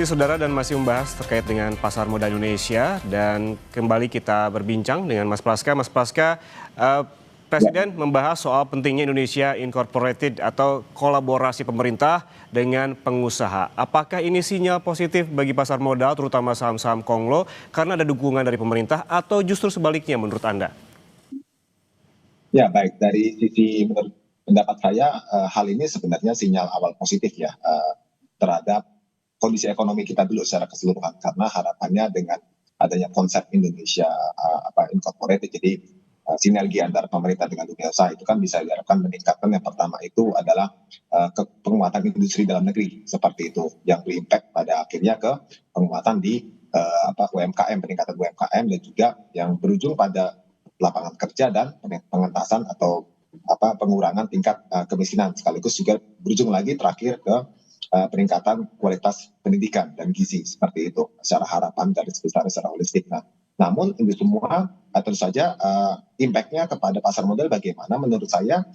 Saudara dan masih membahas terkait dengan pasar modal Indonesia dan kembali kita berbincang dengan Mas Praska. Mas Praska, Presiden membahas soal pentingnya Indonesia Incorporated atau kolaborasi pemerintah dengan pengusaha. Apakah ini sinyal positif bagi pasar modal terutama saham-saham Konglo karena ada dukungan dari pemerintah atau justru sebaliknya menurut Anda? Ya, baik. Dari sisi menurut pendapat saya, hal ini sebenarnya sinyal awal positif ya terhadap kondisi ekonomi kita dulu secara keseluruhan. Karena harapannya dengan adanya konsep Indonesia Incorporated, jadi sinergi antara pemerintah dengan dunia usaha itu kan bisa diharapkan meningkatkan. Yang pertama itu adalah penguatan industri dalam negeri seperti itu, yang berimpact pada akhirnya ke penguatan di UMKM, peningkatan UMKM, dan juga yang berujung pada lapangan kerja dan pengentasan atau pengurangan tingkat kemiskinan, sekaligus juga berujung lagi terakhir ke peningkatan kualitas pendidikan dan gizi, seperti itu secara harapan dari sebesar secara holistik. Nah, namun ini semua tentu saja impact-nya kepada pasar modal bagaimana, menurut saya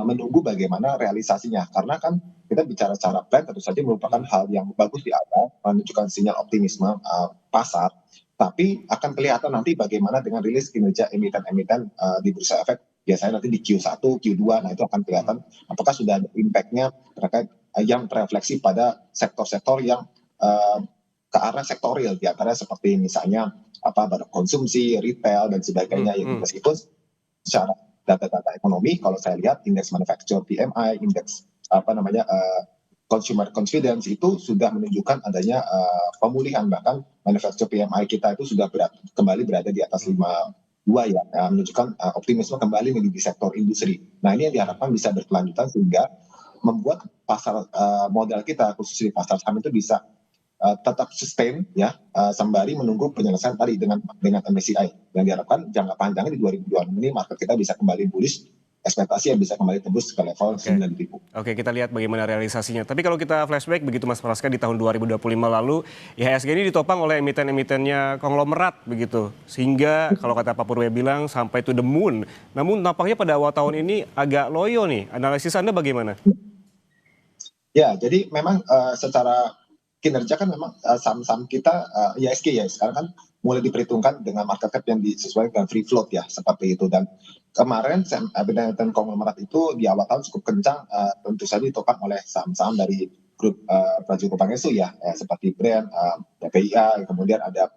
menunggu bagaimana realisasinya, karena kan kita bicara secara plan tentu saja merupakan hal yang bagus di awal, menunjukkan sinyal optimisme pasar, tapi akan kelihatan nanti bagaimana dengan rilis kinerja emiten-emiten di bursa efek, biasanya nanti di Q1, Q2, nah itu akan kelihatan apakah sudah ada impact-nya terkait yang terefleksi pada sektor-sektor yang ke arah sektorial, di antara seperti misalnya barang konsumsi, retail, dan sebagainya. Meskipun secara data-data ekonomi, kalau saya lihat indeks manufacture PMI, indeks consumer confidence itu sudah menunjukkan adanya pemulihan, bahkan manufacture PMI kita itu sudah kembali berada di atas 52 ya, menunjukkan optimisme kembali di sektor industri. Nah, ini yang diharapkan bisa berkelanjutan sehingga membuat pasar modal kita khususnya di pasar saham itu bisa tetap sustain ya, sembari menunggu penyelesaian tadi dengan MSCI, yang diharapkan jangka panjangnya di 2026 ini market kita bisa kembali bullish, ekspektasi yang bisa kembali tembus ke level 9.000. Oke, kita lihat bagaimana realisasinya. Tapi kalau kita flashback begitu Mas Praska, di tahun 2025 lalu, IHSG ini ditopang oleh emiten-emitennya konglomerat begitu. Sehingga kalau kata Pak Purwe bilang sampai to the moon. Namun nampaknya pada awal tahun ini agak loyo nih. Analisis Anda bagaimana? Ya, jadi memang secara kinerja kan memang saham-saham kita IHSG ya sekarang kan mulai diperhitungkan dengan market cap yang disesuaikan dengan free float ya, seperti itu. Dan kemarin emiten konglomerat itu di awal tahun cukup kencang, tentu saja ditopang oleh saham-saham dari grup Prajogo Pangestu ya, seperti Brand, PPIA, kemudian ada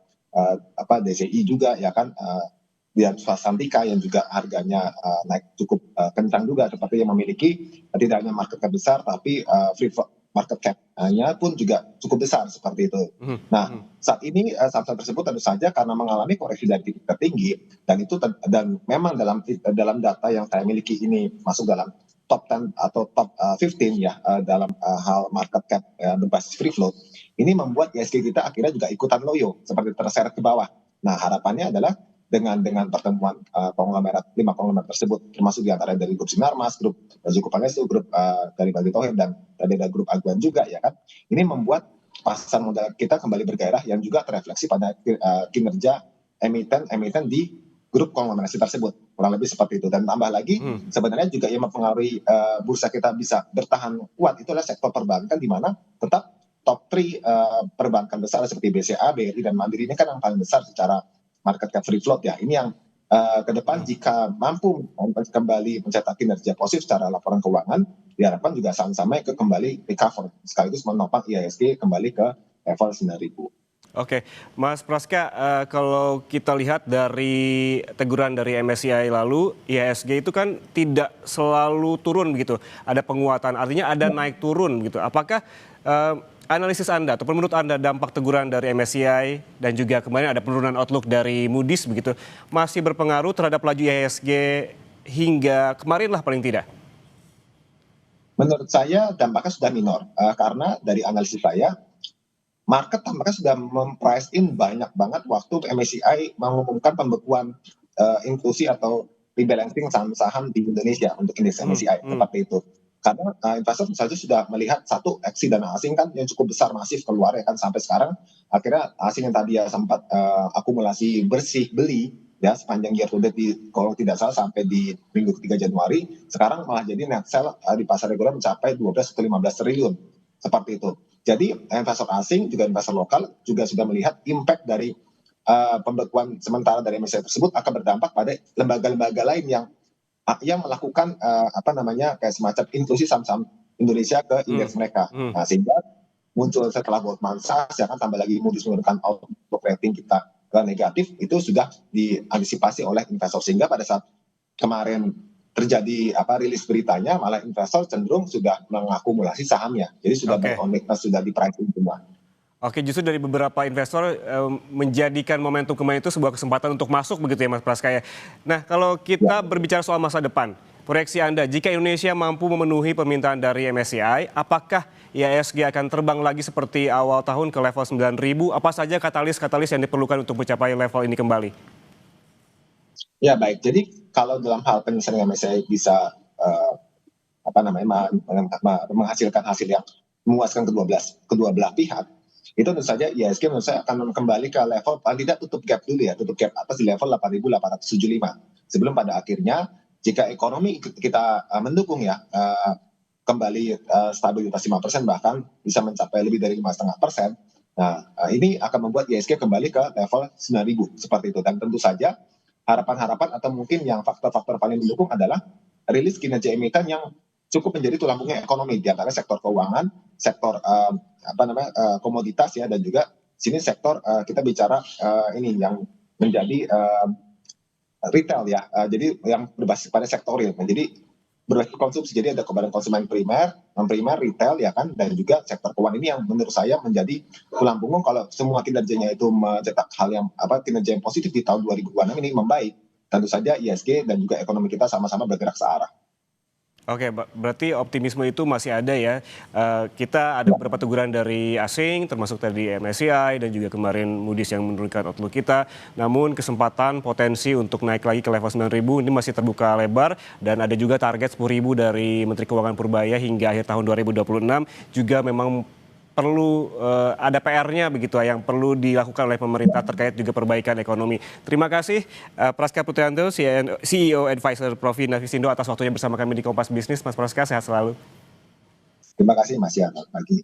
DCI juga ya kan, dan Swastantika yang juga harganya naik cukup kencang juga, seperti yang memiliki tidak hanya market cap besar tapi free market cap-nya pun juga cukup besar seperti itu. Nah, saat ini saham-saham tersebut tentu saja karena mengalami koreksi dari titik tertinggi, dan memang dalam data yang saya miliki ini masuk dalam top 10 atau top 15 ya, dalam hal market cap berbasis free float. Ini membuat ISG kita akhirnya juga ikutan loyo seperti terseret ke bawah. Nah, harapannya adalah dengan pertemuan konglomerat 5 konglomerat tersebut, termasuk diantara dari grup Sinarmas, grup Prajogo Pangestu, grup dari Bagi Tohir, dan tadi ada grup Aguan juga ya kan. Ini membuat pasar modal kita kembali bergairah, yang juga terefleksi pada kinerja emiten di grup konglomerasi tersebut, kurang lebih seperti itu. Dan tambah lagi sebenarnya juga yang mempengaruhi bursa kita bisa bertahan kuat itu adalah sektor perbankan, di mana tetap top 3 perbankan besar seperti BCA, BRI, dan Mandiri ini kan yang paling besar secara market cap free float ya. Ini yang ke depan jika mampu kembali mencetak kinerja positif secara laporan keuangan, diharapkan juga saham-sahamnya kembali recover, sekaligus menopang IHSG kembali ke level 9.000. Oke, Mas Praska, kalau kita lihat dari teguran dari MSCI lalu, IHSG itu kan tidak selalu turun begitu, ada penguatan, artinya ada naik turun gitu. Apakah analisis Anda ataupun menurut Anda dampak teguran dari MSCI dan juga kemarin ada penurunan outlook dari Moody's begitu masih berpengaruh terhadap laju IHSG hingga kemarin lah paling tidak? Menurut saya dampaknya sudah minor, karena dari analisis saya market tampaknya sudah memprice in banyak banget waktu MSCI mengumumkan pembekuan inklusi atau rebalancing saham-saham di Indonesia untuk indeks MSCI, seperti itu. Karena investor saja sudah melihat satu aksi dana asing kan yang cukup besar masif keluar ya kan, sampai sekarang akhirnya asing yang tadi ya sempat akumulasi bersih beli ya sepanjang year to date, kalau tidak salah sampai di minggu ketiga Januari, sekarang malah jadi net sell di pasar reguler mencapai 12 atau 15 triliun seperti itu. Jadi investor asing juga investor lokal juga sudah melihat impact dari pembekuan sementara dari MSCI tersebut akan berdampak pada lembaga-lembaga lain yang melakukan apa namanya kayak semacam inklusi saham-saham Indonesia ke Hmm. indeks mereka. Hmm. Nah, sehingga muncul setelah Goldman Sachs ya kan tambah lagi Moody's menurunkan outlook rating kita ke negatif, itu sudah diantisipasi oleh investor, sehingga pada saat kemarin terjadi rilis beritanya malah investor cenderung sudah mengakumulasi sahamnya. Jadi sudah buy Oke. on sudah di pricing semua. Oke, justru dari beberapa investor menjadikan momentum kemarin itu sebuah kesempatan untuk masuk begitu ya Mas Praskaya. Nah, kalau Ya. kita berbicara soal masa depan, proyeksi Anda jika Indonesia mampu memenuhi permintaan dari MSCI, apakah IHSG akan terbang lagi seperti awal tahun ke level 9.000? Apa saja katalis-katalis yang diperlukan untuk mencapai level ini kembali? Ya baik, jadi kalau dalam hal penyelesaian MSCI bisa menghasilkan hasil yang memuaskan kedua belah pihak, itu tentu saja IHSG menurut saya akan kembali ke level paling tidak tutup gap dulu ya, tutup gap atas di level 8.875. Sebelum pada akhirnya jika ekonomi kita mendukung ya, kembali stabilitas 5%, bahkan bisa mencapai lebih dari 5,5%. Nah, ini akan membuat IHSG kembali ke level 9.000 seperti itu. Dan tentu saja harapan-harapan atau mungkin yang faktor-faktor paling mendukung adalah rilis kinerja emiten yang cukup menjadi tulang punggung ekonomi, di antara sektor keuangan, sektor komoditas ya, dan juga sini sektor kita bicara ini yang menjadi retail ya, jadi yang berbasis pada sektor real. Jadi berbasis konsumsi, jadi ada kepada konsumen primer, non primer, retail ya kan, dan juga sektor keuangan ini yang menurut saya menjadi tulang punggung kalau semua kinerjanya itu mencetak hal yang kinerja yang positif di tahun 2026 ini membaik. Tentu saja ISG dan juga ekonomi kita sama-sama bergerak searah. Oke, berarti optimisme itu masih ada ya. Kita ada beberapa teguran dari asing, termasuk tadi MSCI dan juga kemarin Moody's yang menurunkan outlook kita. Namun kesempatan potensi untuk naik lagi ke level 9.000 ini masih terbuka lebar. Dan ada juga target 10.000 dari Menteri Keuangan Purbaya hingga akhir tahun 2026. Juga memang perlu ada PR-nya begitu yang perlu dilakukan oleh pemerintah terkait juga perbaikan ekonomi. Terima kasih Praska Putrianto, CEO Advisor Profi Navisindo atas waktunya bersama kami di Kompas Bisnis. Mas Praska, sehat selalu. Terima kasih Mas ya, pagi.